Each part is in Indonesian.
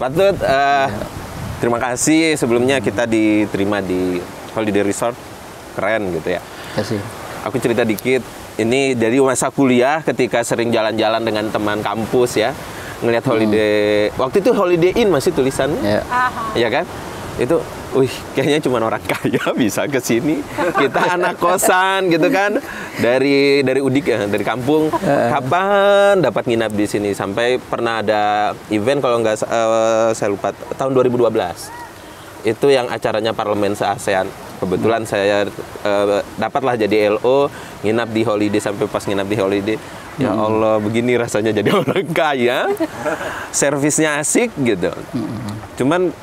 Patut, terima kasih sebelumnya kita diterima di Holiday Resort, keren gitu ya. Terima kasih. Aku cerita dikit, ini dari masa kuliah ketika sering jalan-jalan dengan teman kampus ya, ngelihat holiday, waktu itu Holiday Inn masih tulisannya, ya kan? Itu, kayaknya cuma orang kaya bisa ke sini. Kita anak kosan gitu kan, dari Udik ya, dari kampung. Kapan dapat nginap di sini? Sampai pernah ada event kalau nggak saya lupa tahun 2012. Itu yang acaranya Parlemen se-ASEAN. Kebetulan saya dapatlah jadi LO, nginap di Holiday, sampai pas nginap di Holiday. Ya Allah, begini rasanya jadi orang kaya. Servisnya asik gitu. Cuman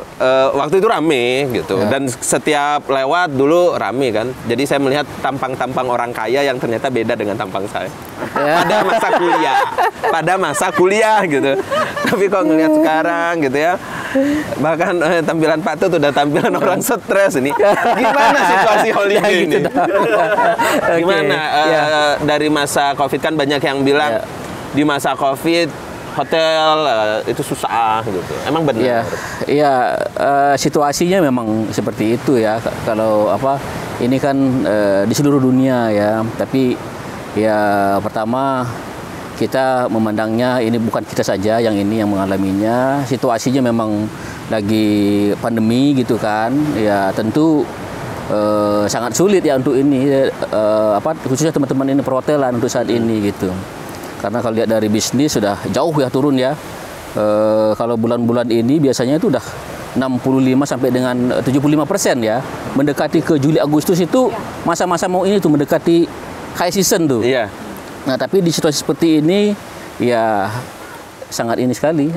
waktu itu rame gitu. Dan setiap lewat dulu rame kan. Jadi saya melihat tampang-tampang orang kaya yang ternyata beda dengan tampang saya. Pada masa kuliah gitu. Tapi kok ngelihat sekarang gitu ya. Bahkan tampilan Patut udah tampilan orang stres ini. Gimana situasi Holiday ini? Gimana dari masa Covid, kan banyak yang bilang di masa Covid hotel itu susah gitu. Emang benar? Iya, situasinya memang seperti itu ya. Kalau ini kan di seluruh dunia ya. Tapi ya pertama kita memandangnya ini bukan kita saja yang mengalaminya. Situasinya memang lagi pandemi gitu kan. Ya tentu sangat sulit ya untuk ini khususnya teman-teman ini perhotelan untuk saat ini gitu. Karena kalau lihat dari bisnis sudah jauh ya turun ya. Kalau bulan-bulan ini biasanya itu udah 65 sampai dengan 75% ya. Mendekati ke Juli Agustus itu masa-masa mau ini tuh mendekati high season tuh. Iya. Nah, tapi di situasi seperti ini ya sangat ini sekali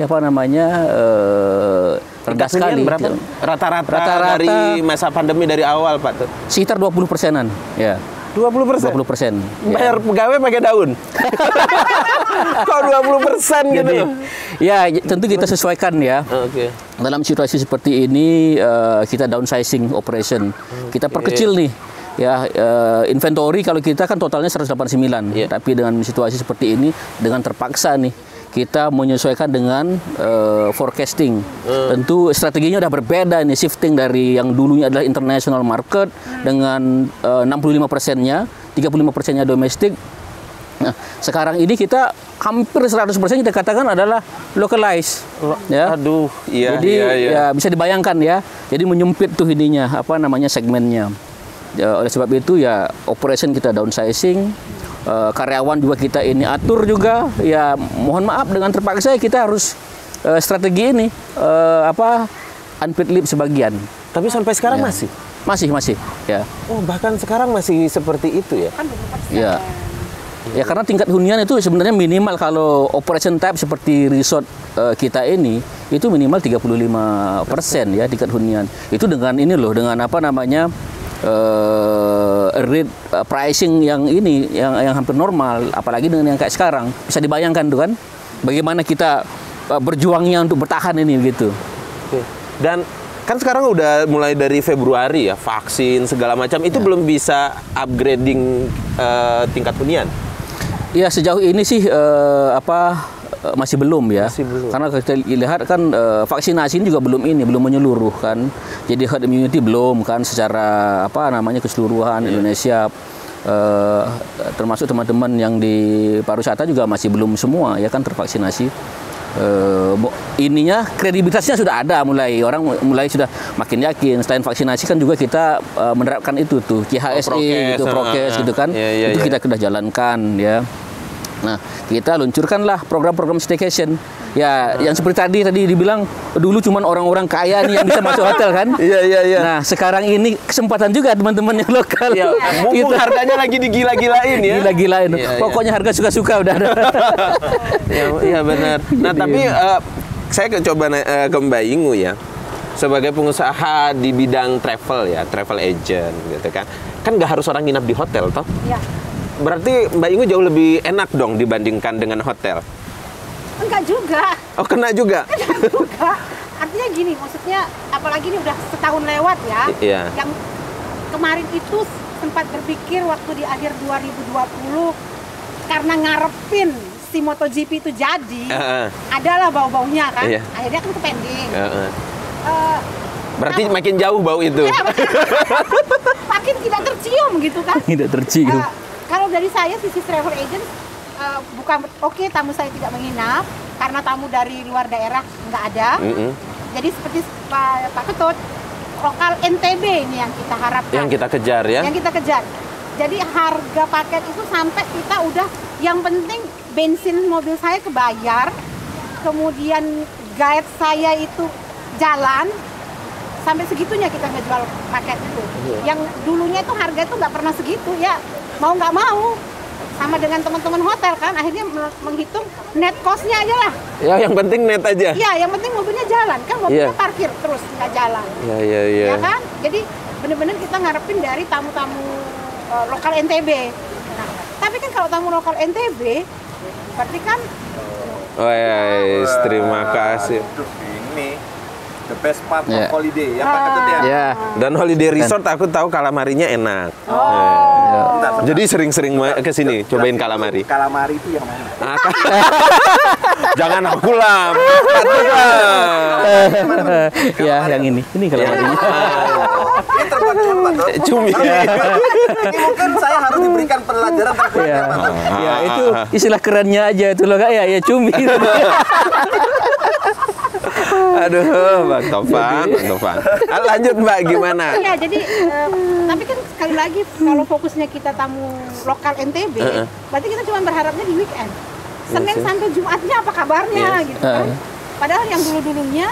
rendah sekali. Berapa? Rata-rata dari masa pandemi dari awal, Pak tuh. Sekitar 20%-an, ya. 20%? 20%. Bayar pegawai pakai daun? Kok 20% gitu? Ya, tentu kita sesuaikan ya. Dalam situasi seperti ini, kita downsizing operation. Kita perkecil nih. Ya, inventory kalau kita kan totalnya 189. Tapi dengan situasi seperti ini, dengan terpaksa nih, kita menyesuaikan dengan forecasting. Tentu strateginya udah berbeda ini, shifting dari yang dulunya adalah international market dengan 65%-nya, 35%-nya domestik. Nah, sekarang ini kita hampir 100% kita katakan adalah localized. Ya. Aduh, iya. Jadi ya bisa dibayangkan ya. Jadi menyempit tuh ininya, segmennya. Oleh sebab itu ya operation kita downsizing. Karyawan juga kita ini atur juga, ya mohon maaf dengan terpaksa kita harus strategi ini unpaid leave sebagian. Tapi sampai sekarang masih ya. Oh, bahkan sekarang masih seperti itu ya? Ya. Ya karena tingkat hunian itu sebenarnya minimal kalau operation type seperti resort kita ini itu minimal 35% ya tingkat hunian. Itu dengan ini loh, dengan rate pricing yang hampir normal, apalagi dengan yang kayak sekarang. Bisa dibayangkan tuh kan bagaimana kita berjuangnya untuk bertahan ini gitu. Dan kan sekarang udah mulai dari Februari ya, vaksin segala macam itu belum bisa upgrading tingkat hunian. Ya sejauh ini sih masih belum ya. Karena kita lihat kan vaksinasi ini juga belum menyeluruh kan. Jadi herd immunity belum kan secara keseluruhan Indonesia, termasuk teman-teman yang di pariwisata juga masih belum semua ya kan tervaksinasi. Ininya kredibilitasnya sudah ada, orang mulai sudah makin yakin. Selain vaksinasi kan juga kita menerapkan itu tuh CHSE itu prokes gitu kan. Itu kita sudah jalankan ya. Nah, kita luncurkanlah program-program staycation. Ya, yang seperti tadi dibilang dulu cuman orang-orang kaya nih yang bisa masuk hotel kan? Iya. Nah, sekarang ini kesempatan juga teman-teman yang lokal. Ya, mumpung harganya lagi digila-gilain ya. Gila-gilain. Pokoknya harga suka-suka udah ada. Iya benar. Nah, tapi saya coba ke Mbak Ingu ya. Sebagai pengusaha di bidang travel ya, travel agent gitu kan. Kan nggak harus orang nginap di hotel toh? Iya. Berarti Mbak Ingu jauh lebih enak dong dibandingkan dengan hotel? Enggak juga. Oh, kena juga? Kena juga. Artinya gini, maksudnya apalagi ini udah setahun lewat ya. Iya. Yang kemarin itu sempat berpikir waktu di akhir 2020 karena ngarepin si MotoGP itu jadi, adalah bau-baunya kan. Akhirnya kan ke pending. Berarti makin jauh bau itu. Ya, makin tidak tercium gitu kan. Tidak tercium. Kalau dari saya sisi travel agent, bukan oke, tamu saya tidak menginap karena tamu dari luar daerah nggak ada. Jadi seperti Pak Ketut, lokal NTB ini yang kita harapkan. Yang kita kejar ya. Yang kita kejar. Jadi harga paket itu sampai kita udah, yang penting bensin mobil saya kebayar, kemudian guide saya itu jalan, sampai segitunya kita ngejual paket itu. Yang dulunya itu harga itu nggak pernah segitu ya, mau nggak mau. Sama dengan teman-teman hotel kan, akhirnya menghitung net cost-nya aja lah. Ya, yang penting net aja. Iya, yang penting mobilnya jalan. Kan mobilnya parkir terus, nggak jalan. Iya. Ya kan? Jadi benar-benar kita ngarepin dari tamu-tamu lokal NTB. Nah, tapi kan kalau tamu lokal NTB, berarti kan... terima kasih. Ini the best part of holiday, ya Pak Ketut ya. Dan holiday resort aku tahu calamarinya enak. Jadi sering-sering ke sini cobain calamari. Calamari itu yang mana? Jangan aku lah. Ya, yang ini calamarinya. Ini terbuat Cumi. Ini mungkin saya harus diberikan pelajaran terbuat Ya, itu istilah kerennya aja itu loh, ya cumi. Aduh, Bang Tovan. Lanjut Mbak, gimana? Ya, jadi tapi kan sekali lagi kalau fokusnya kita tamu lokal NTB, berarti kita cuma berharapnya di weekend. Senin sampai Jumatnya apa kabarnya gitu kan. Padahal yang dulu-dulunya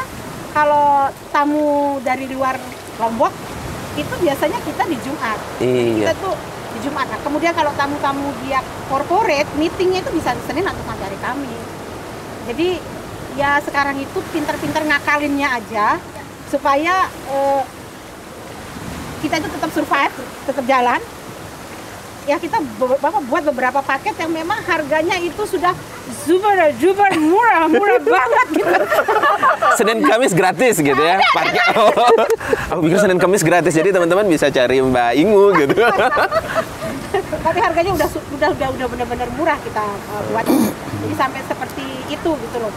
kalau tamu dari luar Lombok itu biasanya kita di Jumat. Kita tuh di Jumat. Nah, kemudian kalau tamu-tamu dia corporate, meetingnya itu bisa Senin atau sampai hari Kamis. Jadi ya sekarang itu pintar-pintar ngakalinnya aja supaya kita itu tetap survive, tetap jalan. Ya kita buat beberapa paket yang memang harganya itu sudah super murah banget gitu. Senin Kamis gratis gitu ya. Parkir. Aku pikir Senin Kamis gratis, jadi teman-teman bisa cari Mbak Ingu gitu. Tapi harganya udah benar-benar murah kita buat. Jadi sampai seperti itu gitu loh.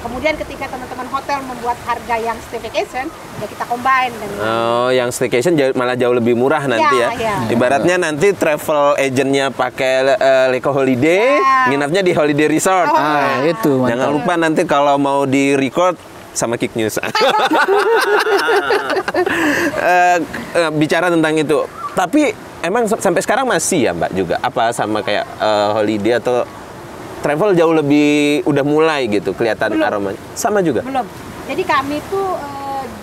Kemudian ketika teman-teman hotel membuat harga yang staycation, ya kita combine dengan... yang staycation malah jauh lebih murah nanti ya. Ibaratnya nanti travel agentnya pakai Leko Holiday, nginapnya di Holiday Resort. Itu mantap. Jangan lupa nanti kalau mau di record sama Kick News. Bicara tentang itu, tapi emang sampai sekarang masih ya Mbak juga? Apa sama kayak Holiday atau travel jauh lebih udah mulai gitu kelihatan aromanya? Sama juga? Belum. Jadi kami tuh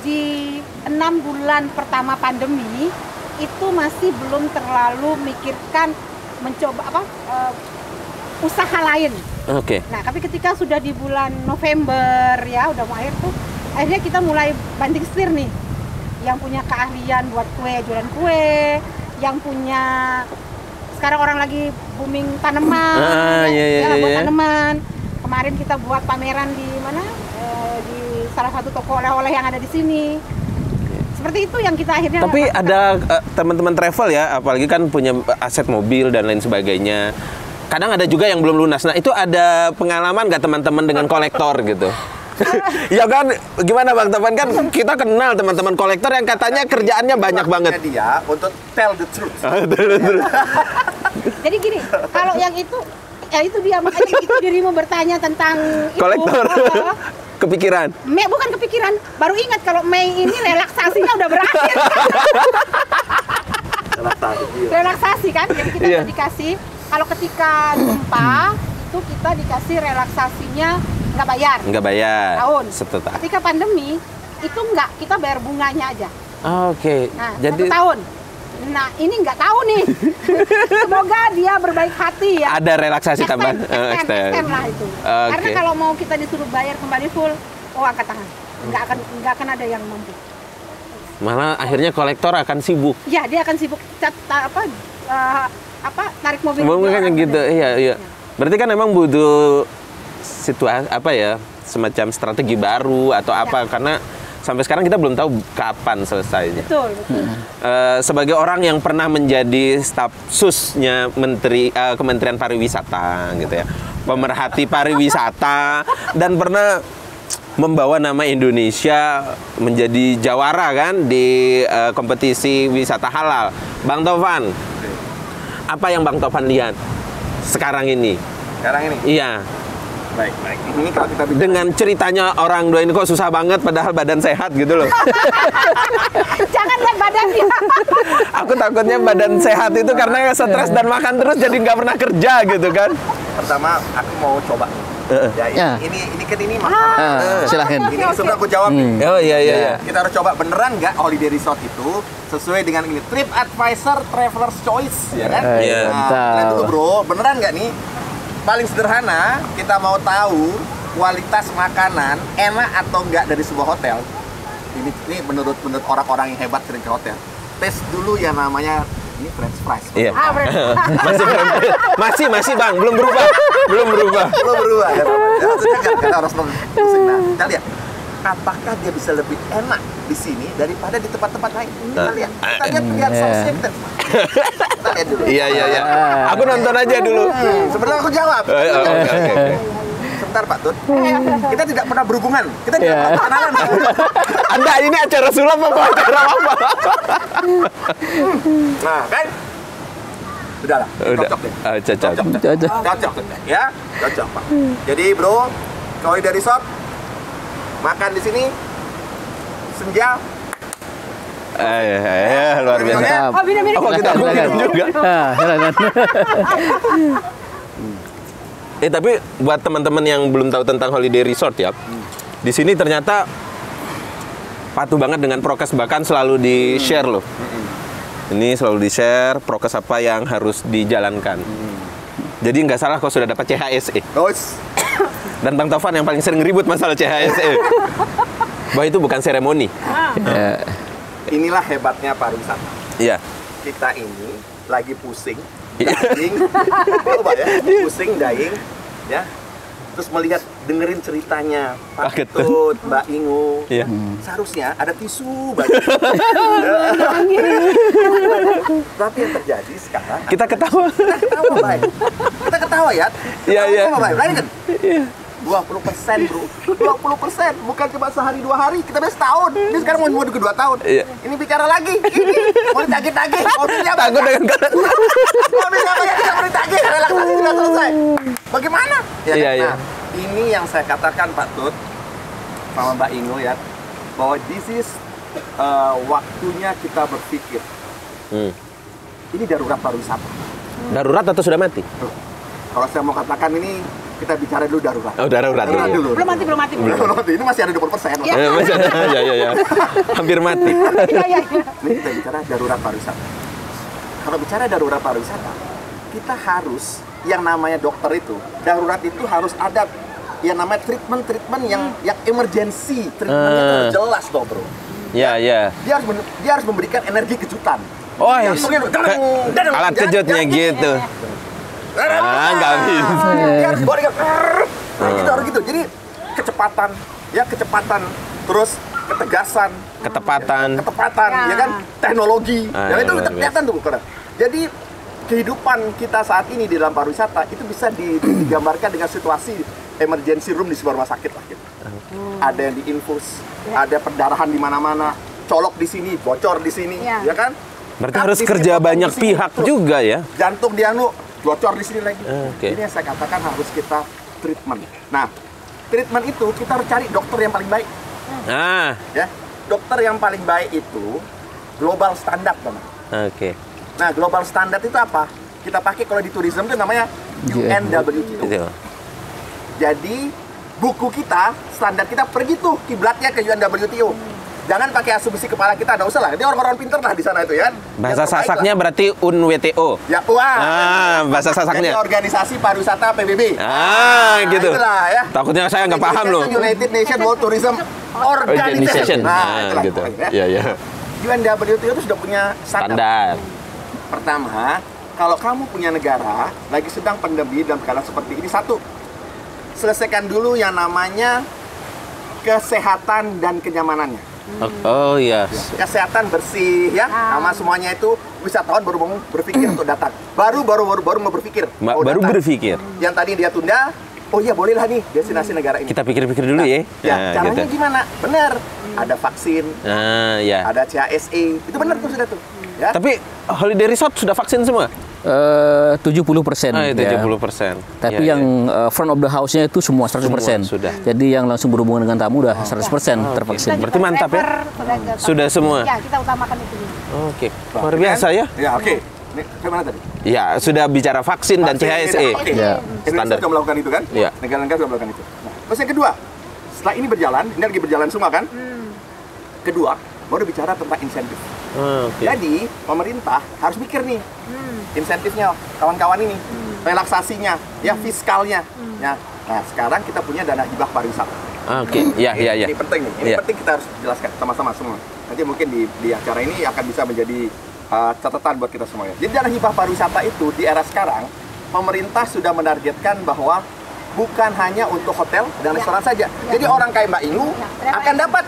di 6 bulan pertama pandemi itu masih belum terlalu mikirkan mencoba usaha lain. Oke. Nah, tapi ketika sudah di bulan November ya udah mau akhir tuh, akhirnya kita mulai banting setir nih. Yang punya keahlian buat kue, jualan kue, yang punya sekarang orang lagi booming tanaman, buat tanaman. Kemarin kita buat pameran di mana? Di salah satu toko oleh-oleh yang ada di sini. Seperti itu yang kita akhirnya. Tapi ada teman-teman travel ya, apalagi kan punya aset mobil dan lain sebagainya. Kadang ada juga yang belum lunas. Nah, itu ada pengalaman nggak teman-teman dengan kolektor gitu? Ya kan, gimana Bang Tovan, kan kita kenal teman-teman kolektor yang katanya kerjaannya banyak banget. Dia untuk tell the truth. Jadi gini, kalau yang itu, ya itu dia, makanya itu dirimu bertanya tentang kolektor. Kepikiran? Bukan kepikiran, baru ingat kalau Mei ini relaksasinya udah berakhir. Relaksasi kan, jadi kita udah dikasih, kalau ketika gempa, itu kita dikasih relaksasinya nggak bayar. Tahun. Setahun. Ketika pandemi itu nggak, kita bayar bunganya aja. Oke. Nah, jadi 1 tahun. Nah, ini nggak tahu nih. Semoga dia berbaik hati ya. Ada relaksasi tambahan. Extend lah itu. Karena kalau mau kita disuruh bayar kembali full, angkat tangan. Nggak akan ada yang mampu. Malah akhirnya kolektor akan sibuk. Ya, dia akan sibuk tarik mobil. Mungkin gitu. Iya. Berarti kan memang butuh situasi semacam strategi baru atau apa, karena sampai sekarang kita belum tahu kapan selesainya. Betul. Sebagai orang yang pernah menjadi staf susnya Kementerian Pariwisata gitu ya, pemerhati pariwisata, dan pernah membawa nama Indonesia menjadi jawara kan di kompetisi wisata halal. Bang Tovan, apa yang Bang Tovan lihat sekarang ini? Sekarang ini? Iya. Baik. Ini kalau kita bicara dengan ceritanya orang dua ini kok susah banget padahal badan sehat gitu loh. Jangan lihat badannya. Aku takutnya badan sehat itu karena stres dan makan terus jadi nggak pernah kerja gitu kan. pertama aku mau coba. Ya, ini kan ini makanan. Silahkan. Ini sebelum aku jawab nih. Oh iya. Kita harus coba beneran nggak holiday resort itu sesuai dengan ini TripAdvisor Traveler's Choice, ya kan? Iya. Nah, dulu bro, beneran nggak nih? Paling sederhana, kita mau tahu kualitas makanan enak atau enggak dari sebuah hotel. Ini menurut orang-orang yang hebat sering ke hotel. Tes dulu yang namanya ini French fries. Iya. Masih Bang, belum berubah. Belum berubah. Ya, maksudnya kan harus pusing. Nah, kita lihat apakah dia bisa lebih enak di sini daripada di tempat-tempat lain. Kita lihat sausnya kita lihat dulu. Iya. Aku nonton aja dulu. Sebenarnya aku jawab. Oke. Sebentar Pak Tut. Kita tidak pernah berhubungan. Kita tidak pernah kenalan. Anda ini acara sulap apa acara apa? Nah, kan? Udahlah, cocok deh. Cocok ya, cocok Pak. Jadi bro, kalau dari resort makan di sini senja. Luar biasa. Oh, minum. Apa kita minum juga? Tapi buat teman-teman yang belum tahu tentang holiday resort ya, di sini ternyata patuh banget dengan prokes, bahkan selalu di-share loh. Ini selalu di-share prokes apa yang harus dijalankan. Jadi nggak salah kalau sudah dapat CHSE. Dan Bang Tovan yang paling sering ribut masalah CHSE. Bahwa itu bukan seremoni. Inilah hebatnya pariwisata. Iya. Kita ini lagi pusing, dying, pusing, dying, ya. Terus dengerin ceritanya Pak Ketut, Mbak Ingu. Iya. Seharusnya ada tisu banyak. Tapi yang terjadi sekarang Kita ketawa. baik. Kita ketawa ya. Iya. Lain kan? 20% bro, 20%, bukan cuma sehari 2 hari, kita bisa setahun. Ini sekarang mau 2 tahun. Iya. Ini bicara lagi, ini mau ditagih-tagih, mobilnya Takut dengan kata. mobilnya banyak, kita mau ditagih, relaksasi sudah selesai. Bagaimana? Ya, Iya. Nah, ini yang saya katakan Pak Tut sama Mbak Ingo ya, bahwa this is waktunya kita berpikir. Ini darurat pariwisata. Darurat atau sudah mati? Kalau saya mau katakan ini, kita bicara dulu darurat. Oh, darurat dulu. Belum mati. Ini masih ada 20%. Masih ada. Ya. Hampir mati. Iya. Ini kita bicara darurat pariwisata. Kalau bicara darurat pariwisata, kita harus yang namanya dokter itu, darurat itu harus ada yang namanya treatment yang emergency, treatmentnya itu harus jelas dong bro. Iya. Dia harus memberikan energi kejutan. Oh, alat kejutnya gitu. Nggak bisa. Harus gitu. Jadi kecepatan, terus ketegasan, ketepatan, ya kan, teknologi, itu kelihatan tuh. Jadi kehidupan kita saat ini di dalam pariwisata itu bisa digambarkan dengan situasi emergency room di sebuah rumah sakit lah. Gitu. Ada yang diinfus, ada perdarahan di mana-mana, colok di sini, bocor di sini, ya kan? Berarti harus kerja banyak pihak juga ya. Jantung bocor di sini lagi. Ini yang saya katakan harus kita treatment. Nah, treatment itu kita harus cari dokter yang paling baik. Ya, dokter yang paling baik itu global standard, teman. Oke. Nah, global standard itu apa? Kita pakai kalau di tourism itu namanya UNWTO. Jadi buku kita, standar kita pergi tuh kiblatnya ke UNWTO. Jangan pakai asumsi kepala kita, nggak usah lah. Ini orang-orang pinter lah di sana itu ya. Bahasa Sasaknya berarti UNWTO. Ya, bahasa Sasaknya. Jadi organisasi pariwisata PBB. Gitu. Itulah ya. Takutnya saya nggak paham loh. United Nations World Tourism Organization. Itulah. Gitu. Iya. UNWTO itu sudah punya standar. Pertama, kalau kamu punya negara lagi sedang pandemi dalam keadaan seperti ini, satu, selesaikan dulu yang namanya kesehatan dan kenyamanannya. Oh iya. Kesehatan bersih ya, sama semuanya itu wisatawan baru mau berpikir untuk datang. Baru mau berpikir. Baru berpikir. Yang tadi dia tunda, oh iya bolehlah nih destinasi negara ini. Kita pikir-pikir dulu ya. Ya, caranya gimana? Benar. Ada vaksin. Ya. Ada CHSE. Itu benar tuh sudah tuh. Ya. Tapi holiday resort sudah vaksin semua? 70%. 70%. Tapi yang front of the house-nya itu semua 100%. Sudah. Jadi yang langsung berhubungan dengan tamu udah 100% tervaksin. Berarti mantap ya? Sudah semua? Ya, kita utamakan itu. Oke. Luar biasa ya? Ya, oke. Ini gimana tadi? Ya, sudah bicara vaksin dan CHSE. Okay. Ya. Indonesia sudah melakukan itu kan? Ya. Negara-negara sudah melakukan itu. Nah, terus yang kedua, setelah ini berjalan, ini lagi berjalan semua kan? Kedua, baru bicara tentang insentif. Jadi, pemerintah harus mikir nih, insentifnya kawan-kawan ini, relaksasinya, ya fiskalnya. Ya. Nah, sekarang kita punya dana hibah pariwisata. Oke, ya. Ini penting nih, ini penting kita harus jelaskan sama-sama semua. Nanti mungkin di acara ini akan bisa menjadi catatan buat kita semuanya. Jadi dana hibah pariwisata itu di era sekarang, pemerintah sudah menargetkan bahwa bukan hanya untuk hotel dan restoran saja. Jadi orang kayak Mbak Inu akan dapat,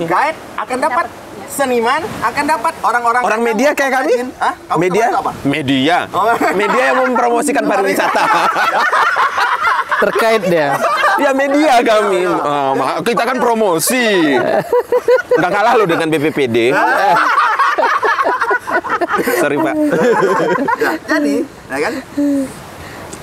guide akan dapat, seniman akan dapat, orang media kayak kami? Media? Apa? Media. Media yang mempromosikan pariwisata. Terkait dia. Ya media kami. Kita kan promosi. Nggak kalah loh dengan BPPD. Sorry Pak. Jadi, ya kan?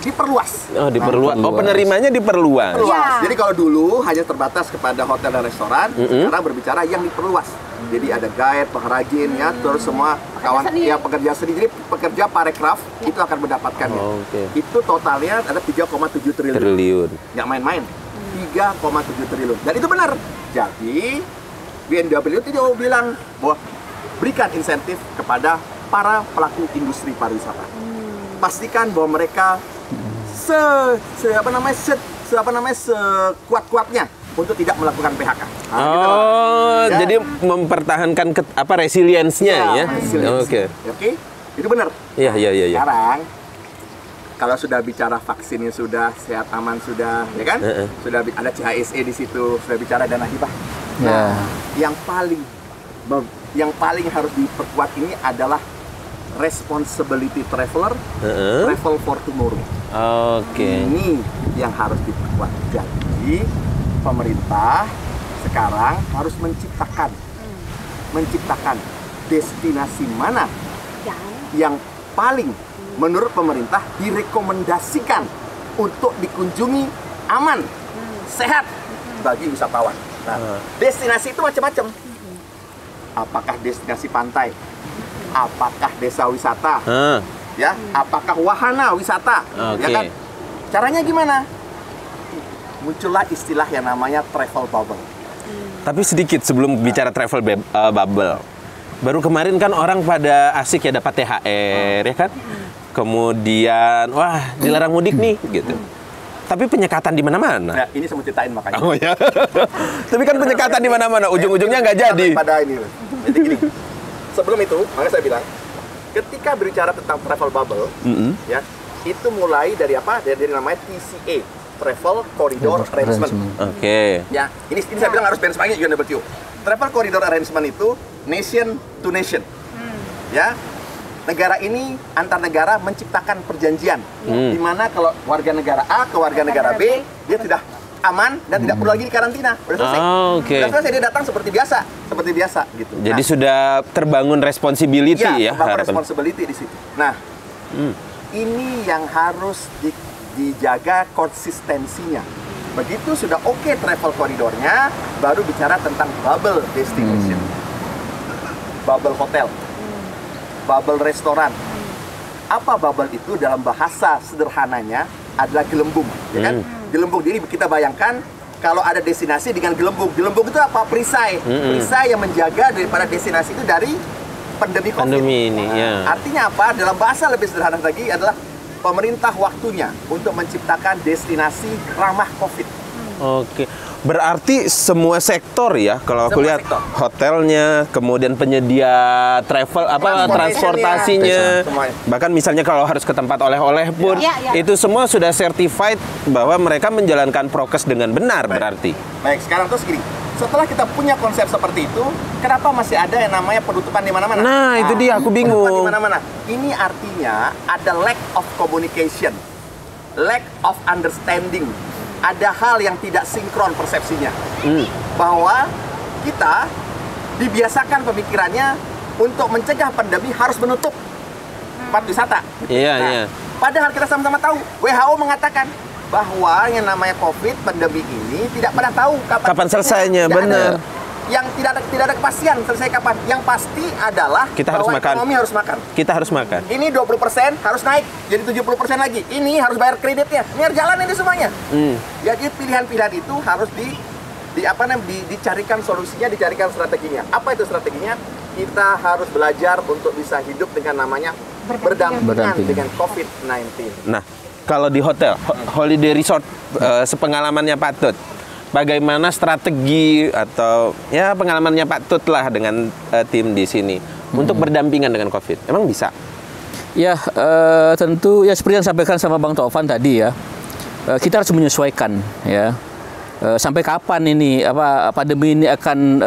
Diperluas. Diperluas. Penerimanya diperluas. Jadi kalau dulu hanya terbatas kepada hotel dan restoran, sekarang berbicara yang diperluas. Jadi ada guide, pengrajin, ya, terus semua kawan ya pekerja seni, jadi pekerja parekraf itu akan mendapatkannya. Itu totalnya ada 3,7 triliun. Nggak main-main. 3,7 triliun. Dan itu benar. Jadi BNW itu dia bilang bahwa berikan insentif kepada para pelaku industri pariwisata. Pastikan bahwa mereka sekuat-kuatnya untuk tidak melakukan PHK. Jadi mempertahankan resiliensinya ya. Oke. Itu benar. Iya. Sekarang kalau sudah bicara vaksinnya sudah, sehat aman sudah, ya kan? Sudah ada CHSE di situ, sudah bicara dana hibah. Nah, yang paling harus diperkuat ini adalah responsibility traveler, travel for tomorrow. Ini yang harus diperkuat. Jadi pemerintah sekarang harus menciptakan destinasi mana yang paling menurut pemerintah direkomendasikan untuk dikunjungi aman, sehat bagi wisatawan. Nah, destinasi itu macam-macam. Apakah destinasi pantai? Apakah desa wisata? Ya, apakah wahana wisata? Ya kan? Caranya gimana? Muncullah istilah yang namanya travel bubble. Tapi sedikit sebelum bicara travel bubble. Baru kemarin kan orang pada asik ya dapat THR, ya kan? Kemudian, wah dilarang mudik nih, gitu. Tapi penyekatan di mana-mana. Nah, ini saya mau ceritain makanya. Oh ya. Tapi kan penyekatan di mana-mana, ujung-ujungnya nggak jadi. Pada ini. Jadi gini. Sebelum itu, makanya saya bilang, ketika berbicara tentang travel bubble, ya, itu mulai dari apa? Dari namanya TCA, Travel Corridor Arrangement. Ya, ini saya bilang harus benchmarknya UNWTO. Travel Corridor Arrangement itu nation to nation. Ya, negara ini antar negara menciptakan perjanjian, di mana kalau warga negara A ke warga negara B, dia tidak aman dan tidak perlu lagi di karantina. Udah selesai. Udah selesai, dia datang seperti biasa gitu. Jadi sudah terbangun responsibility ya. Responsibility di situ. Nah, ini yang harus dijaga konsistensinya. Begitu sudah oke travel koridornya, baru bicara tentang bubble destination, bubble hotel, bubble restoran. Apa bubble itu dalam bahasa sederhananya adalah gelembung, ya kan? Gelembung, jadi kita bayangkan kalau ada destinasi dengan gelembung. Gelembung itu apa? Perisai. Perisai yang menjaga daripada destinasi itu dari pandemi COVID. Artinya apa? Dalam bahasa lebih sederhana lagi adalah pemerintah waktunya untuk menciptakan destinasi ramah COVID. Berarti semua sektor ya, kalau aku lihat hotelnya, kemudian penyedia travel transportasinya, bahkan misalnya kalau harus ke tempat oleh-oleh pun, itu semua sudah certified bahwa mereka menjalankan prokes dengan benar. Berarti. Baik, sekarang terus gini, setelah kita punya konsep seperti itu, kenapa masih ada yang namanya penutupan di mana-mana? Nah, itu dia aku bingung. Penutupan di mana-mana. Ini artinya ada lack of communication, lack of understanding. Ada hal yang tidak sinkron persepsinya. Bahwa kita dibiasakan pemikirannya untuk mencegah pandemi harus menutup tempat wisata. Iya. Padahal kita sama-sama tahu, WHO mengatakan bahwa yang namanya COVID pandemi ini tidak pernah tahu kapan selesainya, benar. Yang tidak ada kepastian selesai kapan. Yang pasti adalah kita harus makan. Ekonomi harus makan. Kita harus makan. Ini 20% harus naik jadi 70% lagi. Ini harus bayar kreditnya. Ini harus jalan ini semuanya. Jadi pilihan-pilihan itu harus dicarikan solusinya, dicarikan strateginya. Apa itu strateginya? Kita harus belajar untuk bisa hidup dengan namanya berdampingan dengan COVID-19. Nah, kalau di hotel, holiday resort, sepengalamannya Pak Tut, bagaimana strategi atau ya pengalamannya Pak Tut lah dengan tim di sini untuk berdampingan dengan COVID? Emang bisa? Ya, tentu ya seperti yang disampaikan sama Bang Taufan tadi ya, kita harus menyesuaikan ya. Sampai kapan ini pandemi ini akan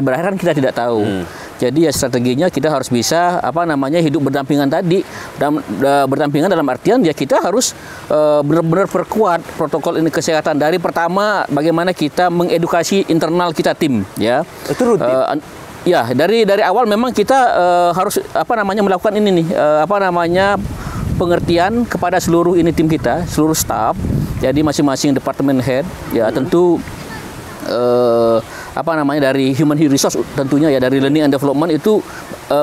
berakhir kan kita tidak tahu. Jadi ya strateginya kita harus bisa hidup berdampingan tadi. Berdampingan dalam artian ya kita harus benar-benar perkuat protokol ini kesehatan dari pertama bagaimana kita mengedukasi internal kita tim ya. Itu rutin. Ya, dari awal memang kita harus melakukan ini nih pengertian kepada seluruh ini tim kita, seluruh staff. Jadi masing-masing departemen head ya tentu dari human resource tentunya ya dari learning and development itu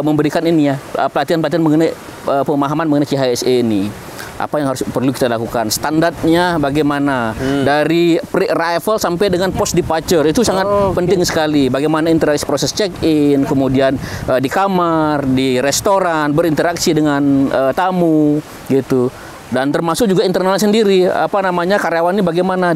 memberikan ini ya pelatihan-pelatihan mengenai pemahaman mengenai CHSE ini. Apa yang perlu kita lakukan, standarnya bagaimana dari pre-arrival sampai dengan post departure itu sangat penting sekali. Bagaimana interaksi proses check-in, kemudian di kamar, di restoran berinteraksi dengan tamu gitu. Dan termasuk juga internal sendiri karyawan ini bagaimana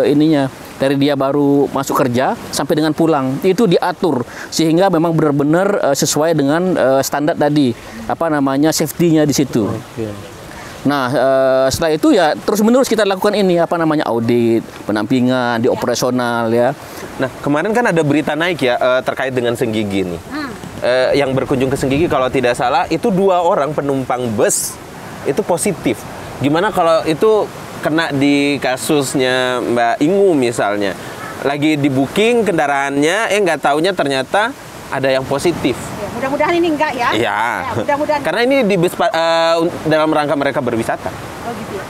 ininya dari dia baru masuk kerja sampai dengan pulang itu diatur sehingga memang benar-benar sesuai dengan standar tadi safety-nya di situ. Nah, setelah itu ya terus-menerus kita lakukan ini audit, pendampingan di operasional ya. Nah, kemarin kan ada berita naik ya terkait dengan Senggigi nih. Yang berkunjung ke Senggigi kalau tidak salah itu 2 orang penumpang bus itu positif. Gimana kalau itu kena di kasusnya Mbak Ingu misalnya, lagi di booking kendaraannya, nggak taunya ternyata ada yang positif. Ya, mudah-mudahan ini enggak ya. Iya. Ya, mudah-mudahan. Karena ini di dalam rangka mereka berwisata. Oh gitu ya.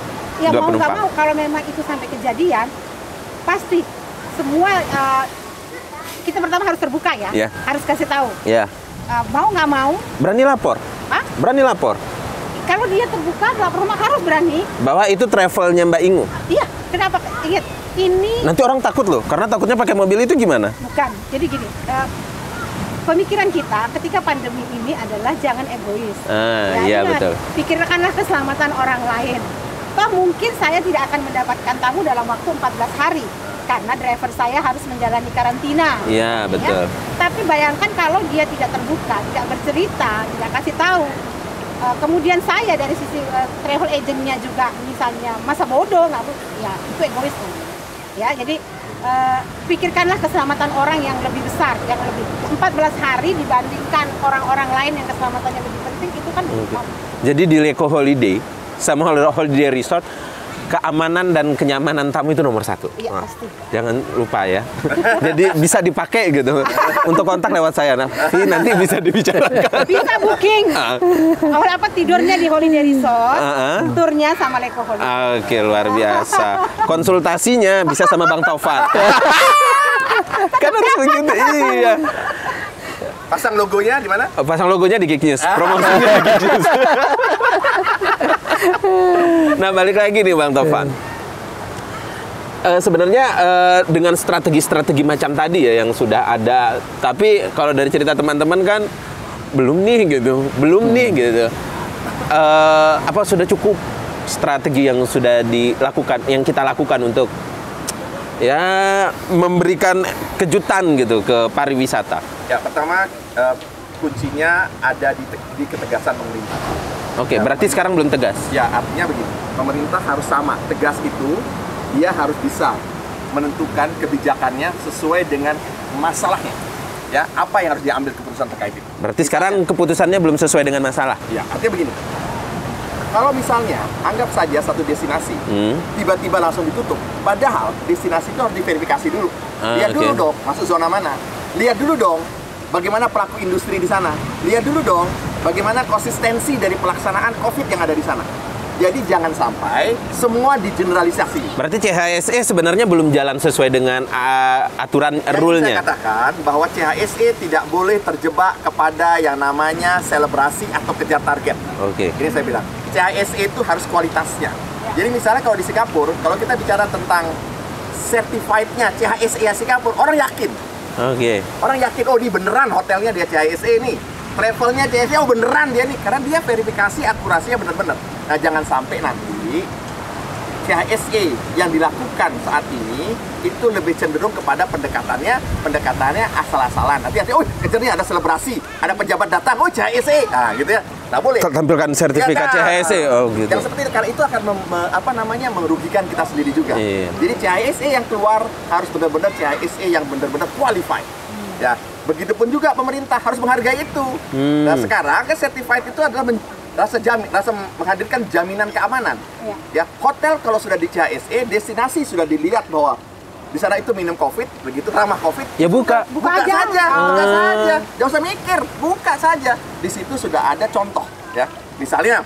Ya mau nggak mau kalau memang itu sampai kejadian, pasti semua kita pertama harus terbuka ya. Harus kasih tahu. Iya. Mau nggak mau. Berani lapor. Hah? Berani lapor. Kalau dia terbuka, lapor rumah harus berani. Bahwa itu travelnya Mbak Ingu. Iya. Kenapa? Ingat, ini. Nanti orang takut loh, karena takutnya pakai mobil itu gimana? Bukan. Jadi gini. Pemikiran kita ketika pandemi ini adalah jangan egois. Iya betul. Pikirkanlah keselamatan orang lain. Toh mungkin saya tidak akan mendapatkan tamu dalam waktu 14 hari. Karena driver saya harus menjalani karantina. Iya, betul. Ya? Tapi bayangkan kalau dia tidak terbuka, tidak bercerita, tidak kasih tahu. Kemudian saya dari sisi travel agentnya juga misalnya masa bodoh, ya itu egois. Ya, jadi pikirkanlah keselamatan orang yang lebih besar, yang lebih 14 hari dibandingkan orang-orang lain yang keselamatannya lebih penting itu kan. Jadi di Leko Holiday sama Holiday Resort keamanan dan kenyamanan tamu itu nomor 1. Iya, pasti. Jangan lupa ya. Jadi bisa dipakai gitu. Untuk kontak lewat saya. Nanti bisa dibicarakan. Bisa booking. Tidurnya di Holiday Resort, turnya sama Leko Holiday. Oke, luar biasa. Konsultasinya bisa sama Bang Taufan. Kan harus begitu. Iya. Pasang logonya di mana? Pasang logonya di Geek News. Promosinya di Geek News. Nah, balik lagi nih Bang Taufan. Sebenarnya dengan strategi-strategi macam tadi ya yang sudah ada, tapi kalau dari cerita teman-teman kan belum nih gitu. Apa sudah cukup strategi yang sudah dilakukan, yang kita lakukan untuk ya memberikan kejutan gitu ke pariwisata? Ya, pertama kuncinya ada di ketegasan pemerintah. Oke, berarti sekarang belum tegas? Ya, artinya begini, pemerintah harus sama. Tegas itu, dia harus bisa menentukan kebijakannya sesuai dengan masalahnya. Ya, apa yang harus diambil keputusan terkait itu. Berarti sekarang keputusannya belum sesuai dengan masalah. Ya, artinya begini. Kalau misalnya anggap saja satu destinasi tiba-tiba langsung ditutup, padahal destinasi itu harus diverifikasi dulu. Lihat dulu dong masuk zona mana. Lihat dulu dong bagaimana pelaku industri di sana. Lihat dulu dong bagaimana konsistensi dari pelaksanaan COVID yang ada di sana. Jadi jangan sampai semua digeneralisasi. Berarti CHSE sebenarnya belum jalan sesuai dengan aturan rule-nya. Saya katakan bahwa CHSE tidak boleh terjebak kepada yang namanya selebrasi atau kejar target. Oke. Ini saya bilang, CHSE itu harus kualitasnya. Jadi misalnya kalau di Singapura, kalau kita bicara tentang certified-nya CHSE Singapura, orang yakin. Oke. Orang yakin, oh ini beneran hotelnya dia CHSE nih. Travelnya CHSE, oh beneran dia nih. Karena dia verifikasi akurasinya bener-bener. Nah, jangan sampai nanti CHSE yang dilakukan saat ini itu lebih cenderung kepada pendekatannya asal-asalan. Nanti oh kejarnya ada selebrasi, ada pejabat datang, oh CHSE, nah gitu ya. Nah boleh. Tampilkan sertifikat CHSE, oh gitu. Yang seperti itu, karena itu akan merugikan kita sendiri juga. Iya. Jadi CHSE yang keluar harus benar-benar CHSE yang benar-benar qualified. Ya, begitupun juga pemerintah harus menghargai itu. Nah sekarang kan certified itu adalah rasa menghadirkan jaminan keamanan. Ya, hotel kalau sudah di CHSE, destinasi sudah dilihat bahwa di sana itu minum COVID, begitu ramah COVID. Ya buka saja. Jangan usah mikir, buka saja. Di situ sudah ada contoh, ya. Misalnya,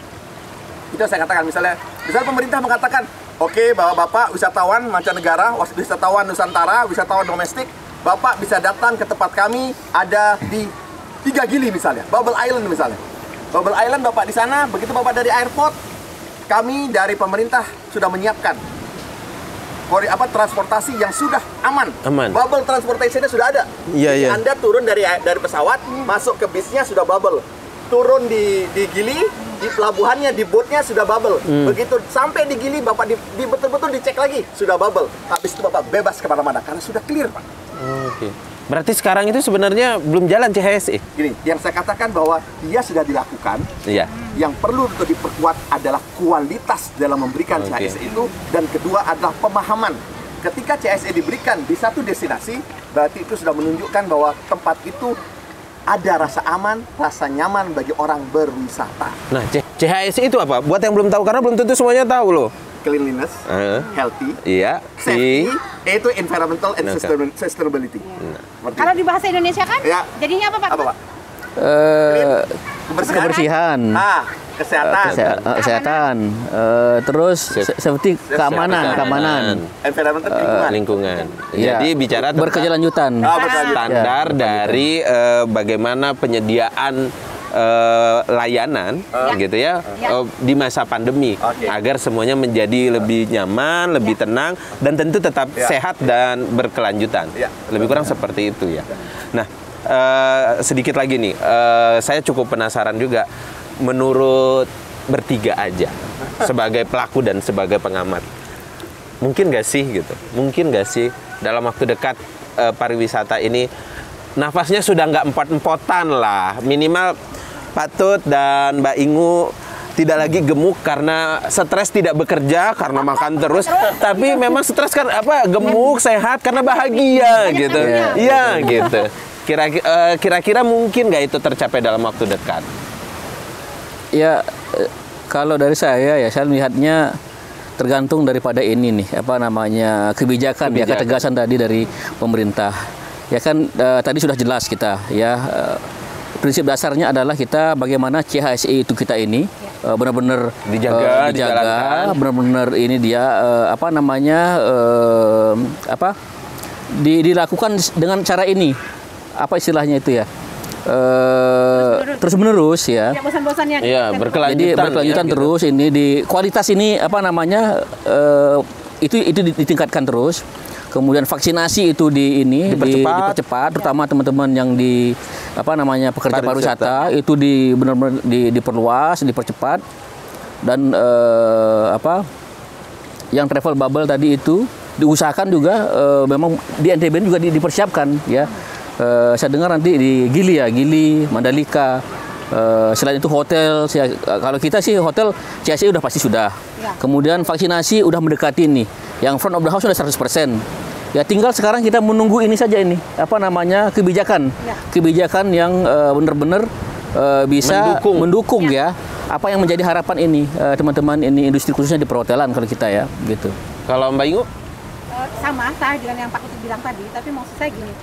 itu saya katakan misalnya pemerintah mengatakan, oke, Bapak wisatawan mancanegara, wisatawan Nusantara, wisatawan domestik, Bapak bisa datang ke tempat kami ada di 3 Gili misalnya, Bubble Island misalnya. Bubble Island Bapak di sana, begitu Bapak dari airport, kami dari pemerintah sudah menyiapkan transportasi yang sudah aman. Bubble transportation-nya sudah ada. Iya. Anda turun dari pesawat, masuk ke bisnya sudah bubble. Turun di Gili, di pelabuhannya, di boatnya sudah bubble. Begitu sampai di Gili, Bapak betul-betul dicek lagi, sudah bubble. Habis itu Bapak bebas kemana-mana, karena sudah clear, Pak. Oke. Berarti sekarang itu sebenarnya belum jalan CHSE? Gini, yang saya katakan bahwa dia sudah dilakukan. Iya. Yang perlu untuk diperkuat adalah kualitas dalam memberikan CHSE itu. Dan kedua adalah pemahaman. Ketika CHSE diberikan di satu destinasi, berarti itu sudah menunjukkan bahwa tempat itu ada rasa aman, rasa nyaman bagi orang berwisata. Nah, CHSE itu apa? Buat yang belum tahu, karena belum tentu semuanya tahu loh. Cleanliness, healthy, safety, itu environmental and sustainability. Kalau di bahasa Indonesia kan, jadinya apa Pak? Apa Pak? Kebersihan. Kesehatan. Terus seperti keamanan. Environmental, lingkungan. Jadi bicara tentang berkelanjutan. Standar dari bagaimana penyediaan layanan gitu ya di masa pandemi agar semuanya menjadi lebih nyaman, lebih tenang dan tentu tetap sehat dan berkelanjutan. Lebih kurang seperti itu ya. Nah, sedikit lagi nih, saya cukup penasaran juga menurut bertiga aja sebagai pelaku dan sebagai pengamat. Mungkin gak sih gitu? Mungkin gak sih dalam waktu dekat pariwisata ini nafasnya sudah nggak empot-empotan lah, minimal Pak Tut dan Mbak Ingu tidak lagi gemuk karena stres tidak bekerja karena makan terus, tapi memang stres kan gemuk sehat karena bahagia gitu. Iya gitu. Kira-kira mungkin nggak itu tercapai dalam waktu dekat? Ya kalau dari saya melihatnya tergantung daripada ini nih kebijakan ya, ketegasan tadi dari pemerintah. Ya kan tadi sudah jelas kita ya. Prinsip dasarnya adalah kita bagaimana CHSE itu kita ini benar-benar dijaga, benar-benar ini dia dilakukan dengan cara ini, apa istilahnya itu ya, terus menerus ya. Bosan-bosannya. Iya, berkelanjutan terus ini di kualitas ini itu ditingkatkan terus. Kemudian vaksinasi itu dipercepat, terutama teman-teman yang di pekerja pariwisata itu benar-benar diperluas, dipercepat, dan yang travel bubble tadi itu diusahakan juga memang di NTB juga dipersiapkan ya. Saya dengar nanti di Gili, Mandalika. Selain itu hotel, kalau kita sih hotel CHSE udah pasti sudah. Kemudian vaksinasi udah mendekati nih. Yang front of the house sudah 100%. Ya tinggal sekarang kita menunggu ini saja ini apa namanya kebijakan yang benar-benar bisa mendukung ya apa yang menjadi harapan ini teman-teman ini industri khususnya di perhotelan kalau kita ya gitu. Kalau Mbak Ingu? Sama saya dengan yang Pak Kutub bilang tadi, tapi maksud saya gini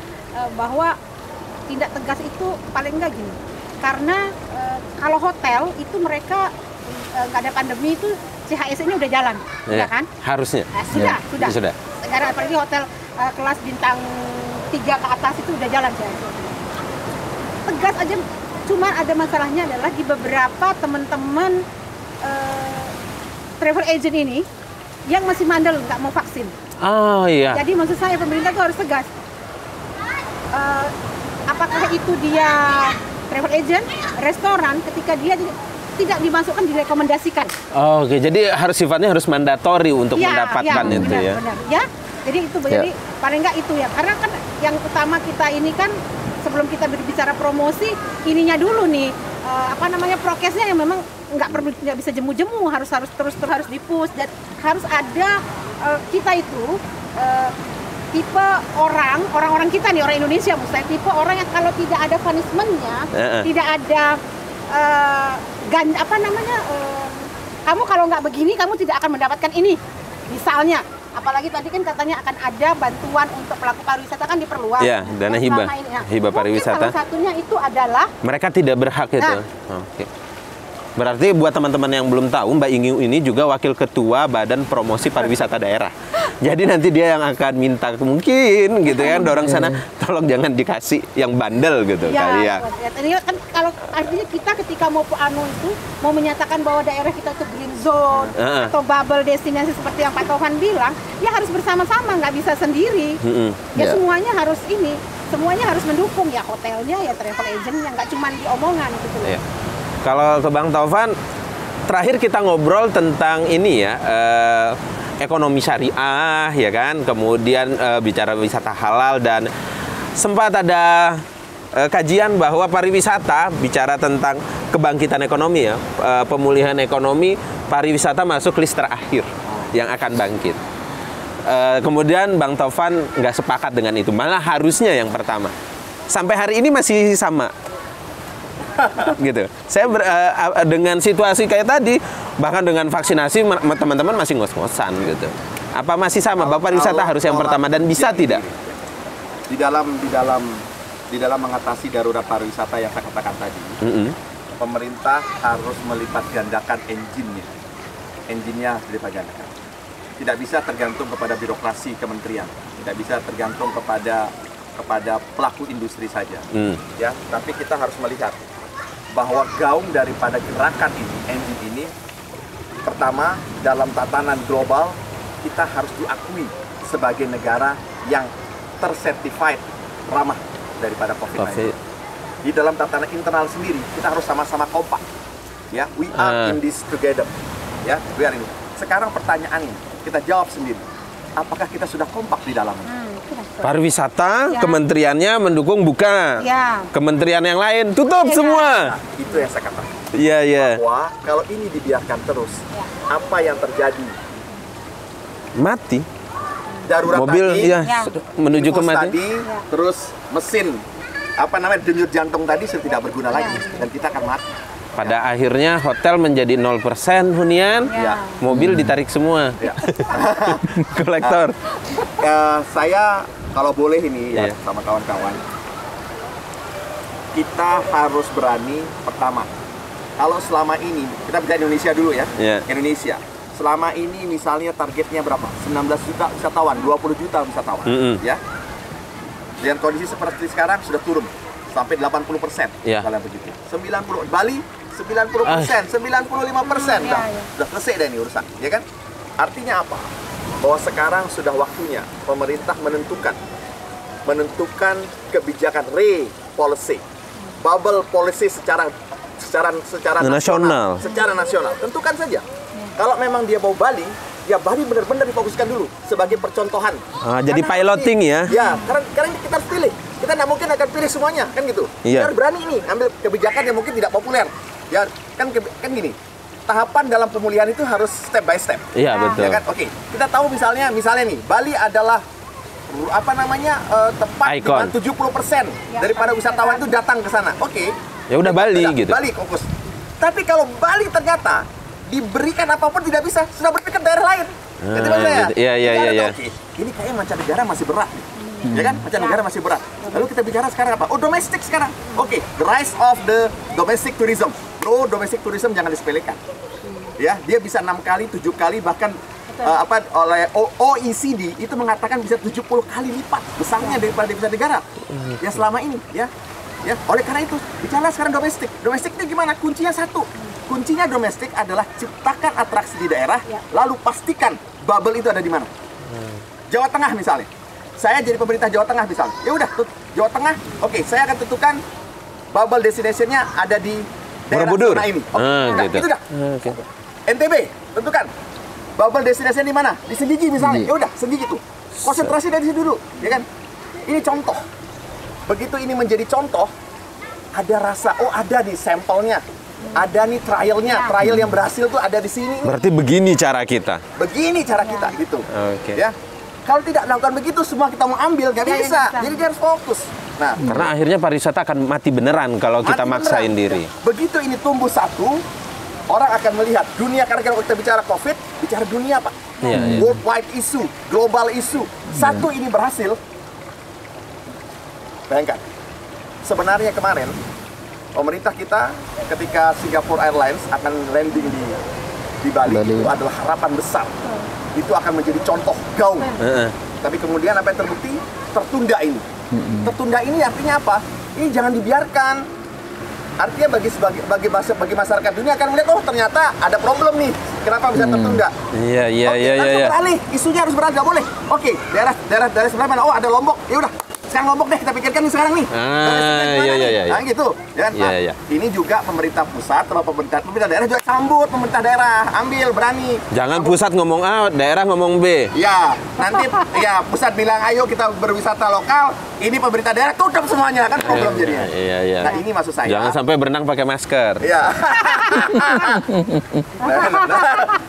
bahwa tindak tegas itu paling enggak gini karena kalau hotel itu mereka nggak ada pandemi itu CHSE-nya udah jalan, ya kan? Harusnya. Sudah. Negara apalagi hotel kelas bintang 3 ke atas itu udah jalan ya. Tegas aja, cuma ada masalahnya adalah di beberapa teman-teman travel agent ini yang masih mandel nggak mau vaksin. Oh iya. Jadi maksud saya pemerintah itu harus tegas. Apakah itu dia travel agent, restoran, ketika dia tidak dimasukkan direkomendasikan. Oh, oke, jadi sifatnya harus mandatori untuk mendapatkan itu benar, ya. Benar. Ya, jadi itu jadi paling nggak itu ya. Karena kan yang utama kita ini kan sebelum kita berbicara promosi ininya dulu nih prokesnya yang memang nggak bisa jemu-jemu, harus terus harus dipush dan harus ada kita itu tipe orang-orang kita nih orang Indonesia maksudnya tipe orang yang kalau tidak ada punishment-nya, tidak ada kamu kalau nggak begini kamu tidak akan mendapatkan ini misalnya, apalagi tadi kan katanya akan ada bantuan untuk pelaku pariwisata kan diperluas dana hibah pariwisata salah satunya itu adalah mereka tidak berhak itu. Oke. Berarti buat teman-teman yang belum tahu, Mbak Ingu ini juga Wakil Ketua Badan Promosi Pariwisata Daerah. Jadi nanti dia yang akan minta mungkin gitu kan, dorong sana, tolong jangan dikasih yang bandel gitu kali ya. Ini kan kalau artinya kita ketika mau mau menyatakan bahwa daerah kita itu green zone atau bubble destinasi seperti yang Pak Taufan bilang, ya harus bersama-sama, nggak bisa sendiri. Semuanya harus mendukung ya hotelnya ya travel agentnya, nggak cuma diomongan gitu loh. Kalau ke Bang Taufan, terakhir kita ngobrol tentang ini ya, ekonomi syariah ya kan, kemudian bicara wisata halal dan sempat ada kajian bahwa pariwisata bicara tentang kebangkitan ekonomi ya, pemulihan ekonomi, pariwisata masuk list terakhir yang akan bangkit. Kemudian Bang Taufan nggak sepakat dengan itu, malah harusnya yang pertama. Sampai hari ini masih sama. Gitu. Saya dengan situasi kayak tadi, bahkan dengan vaksinasi teman-teman masih ngos-ngosan gitu. Apa masih sama? Bapak pariwisata harus yang pertama dan bisa tidak? Di dalam mengatasi darurat pariwisata yang saya katakan tadi, pemerintah harus melipat gandakan engine-nya dilipat gandakan. Tidak bisa tergantung kepada birokrasi kementerian, tidak bisa tergantung kepada pelaku industri saja, ya. Tapi kita harus melihat bahwa gaung daripada gerakan ini, engine ini, pertama dalam tatanan global kita harus diakui sebagai negara yang tersertified ramah daripada COVID-19. Di dalam tatanan internal sendiri kita harus sama-sama kompak, ya. We are in this together, ya. We are in. Sekarang pertanyaannya kita jawab sendiri, apakah kita sudah kompak di dalamnya? Pariwisata, kementeriannya mendukung buka. Kementerian yang lain tutup semua. Nah, itu yang saya katakan. Bahwa kalau ini dibiarkan terus, apa yang terjadi? Mati. Darurat mobil tadi, menuju ke mati. Terus mesin denyut jantung tadi sudah tidak berguna lagi dan kita akan mati. Pada akhirnya hotel menjadi 0% hunian, mobil ditarik semua. Kolektor. Saya kalau boleh ini sama kawan-kawan, kita harus berani pertama. Kalau selama ini kita bicara Indonesia dulu ya, Indonesia. Selama ini misalnya targetnya berapa? 19 juta wisatawan, 20 juta wisatawan, ya. Dengan kondisi seperti sekarang sudah turun sampai 80%. Kalau begitu. 90 Bali 90%, 95%, sudah selesai dah ini urusan, ya kan? Artinya apa? Bahwa sekarang sudah waktunya pemerintah menentukan kebijakan policy, bubble policy secara nasional. Secara nasional, tentukan saja. Kalau memang dia mau Bali, ya Bali benar-benar difokuskan dulu sebagai percontohan. Jadi piloting ya? Ya, karena kita harus pilih. Kita nggak mungkin akan pilih semuanya, kan gitu. Kita harus berani nih ambil kebijakan yang mungkin tidak populer. Ya, kan gini. Tahapan dalam pemulihan itu harus step by step. Iya, betul. Ya kan? Oke. Kita tahu misalnya nih, Bali adalah tepat dengan 70% daripada wisatawan itu datang ke sana. Oke. Ya udah Bali gitu. Bali fokus. Tapi kalau Bali ternyata diberikan apapun tidak bisa, sudah berpikir daerah lain. Jadi saya. Iya. Ini kayaknya mancanegara masih berat. Ya kan? Mancanegara masih berat. Lalu kita bicara sekarang apa? Oh, domestik sekarang. Oke, the rise of the domestic tourism. Bro, domestic tourism jangan disepelekan. Ya, dia bisa 6 kali, 7 kali, bahkan oleh OECD itu mengatakan bisa 70 kali lipat besarnya daripada devisa negara. Ya selama ini, ya. Oleh karena itu, bicara sekarang domestik. Domestik itu gimana? Kuncinya satu. Kuncinya domestik adalah ciptakan atraksi di daerah, lalu pastikan bubble itu ada di mana. Jawa Tengah misalnya. Saya jadi pemerintah Jawa Tengah misalnya. Ya udah, Jawa Tengah. Oke, saya akan tentukan bubble destination-nya ada di daerah Borobudur. zona ini. Gitu. Itu dah. NTB, tentukan bubble destination di mana? Di Senggigi misalnya. Ya udah, Senggigi tuh. Konsentrasi dari situ dulu, ya kan? Ini contoh. Begitu ini menjadi contoh, ada rasa ada nih sampelnya. Ada nih trialnya, trial yang berhasil tuh ada di sini. Berarti begini cara kita. Begini cara kita gitu. Oke. Ya. Kalau tidak melakukan begitu, semua kita mau ambil, nggak bisa. Jadi dia harus fokus. Nah, karena akhirnya pariwisata akan mati beneran kalau kita maksain diri. Begitu ini tumbuh satu, orang akan melihat dunia, karena kalau kita bicara COVID, bicara dunia Pak. Worldwide issue, global issue. Satu ini berhasil. Bayangkan, sebenarnya kemarin pemerintah kita ketika Singapore Airlines akan landing di Bali, itu adalah harapan besar. Itu akan menjadi contoh gaung. Tapi kemudian apa yang terbukti? Tertunda ini. Tertunda ini artinya apa? Ini jangan dibiarkan. Artinya bagi masyarakat dunia akan melihat, oh ternyata ada problem nih. Kenapa bisa tertunda? Iya. Beralih, isunya harus beralih, nggak boleh. Oke, daerah sebelah mana? Oh ada Lombok. Ya udah. Sekarang Lombok deh kita pikirkan nih sekarang nih. Iya. Nah gitu, ya kan? Iya. Ini juga pemerintah pusat atau pemerintah daerah juga sambut pemerintah daerah, ambil berani. Jangan pusat ngomong A, daerah ngomong B. Ya, nanti ya pusat bilang ayo kita berwisata lokal, ini pemerintah daerah tutup semuanya kan problem jadinya. Iya. Nah ini maksud saya. Jangan sampai berenang pakai masker. Iya.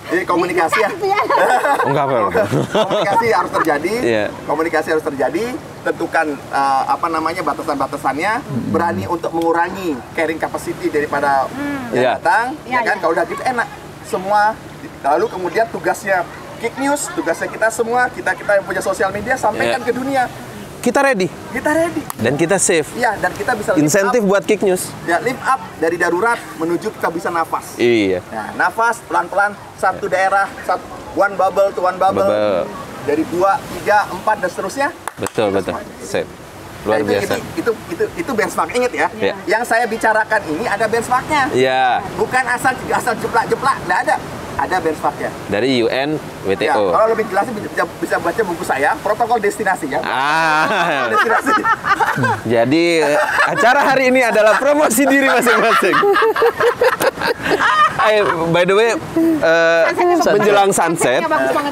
Ini komunikasi ya. Enggak apa-apa. Komunikasi harus terjadi. Iya. Komunikasi harus terjadi. Tentukan batasan-batasannya, berani untuk mengurangi carrying capacity daripada yang datang, ya kan? Kalau udah gitu enak semua. Lalu kemudian tugasnya Kick News, tugasnya kita semua, kita yang punya sosial media sampaikan ke dunia. Kita ready. Dan kita safe. Iya, dan kita bisa insentif buat Kick News. Ya, lift up dari darurat menuju kita bisa nafas. Iya. Nah, nafas pelan-pelan satu daerah, one bubble to one bubble. Dari 2, 3, 4 dan seterusnya. Betul. Safe. Luar biasa. Itu benchmark, ingat ya. Yang saya bicarakan ini ada benchmarknya. Iya. Bukan asal jeplak-jeplak, nggak ada. Ada benchmarknya. Dari UN, WTO. Ya, kalau lebih jelasnya bisa baca buku saya, protokol destinasi ya. Destinasi. Jadi acara hari ini adalah promosi diri masing-masing. By the way, menjelang sunset,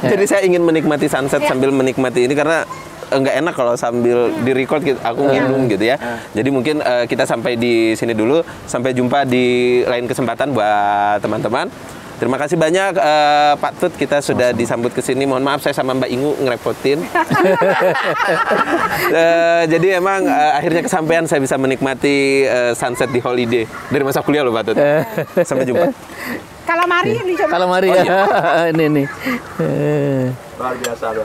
jadi saya ingin menikmati sunset sambil menikmati ini karena nggak enak kalau sambil di-record aku nginum gitu ya. Jadi mungkin kita sampai di sini dulu. Sampai jumpa di lain kesempatan buat teman-teman. Terima kasih banyak Pak Tut, kita sudah disambut ke sini. Mohon maaf saya sama Mbak Ingu ngerepotin. Jadi emang akhirnya kesampaian saya bisa menikmati sunset di holiday dari masa kuliah loh Pak Tut. Sampai jumpa. Calamari dicoba. Calamari ya. Ini nih. Luar biasa.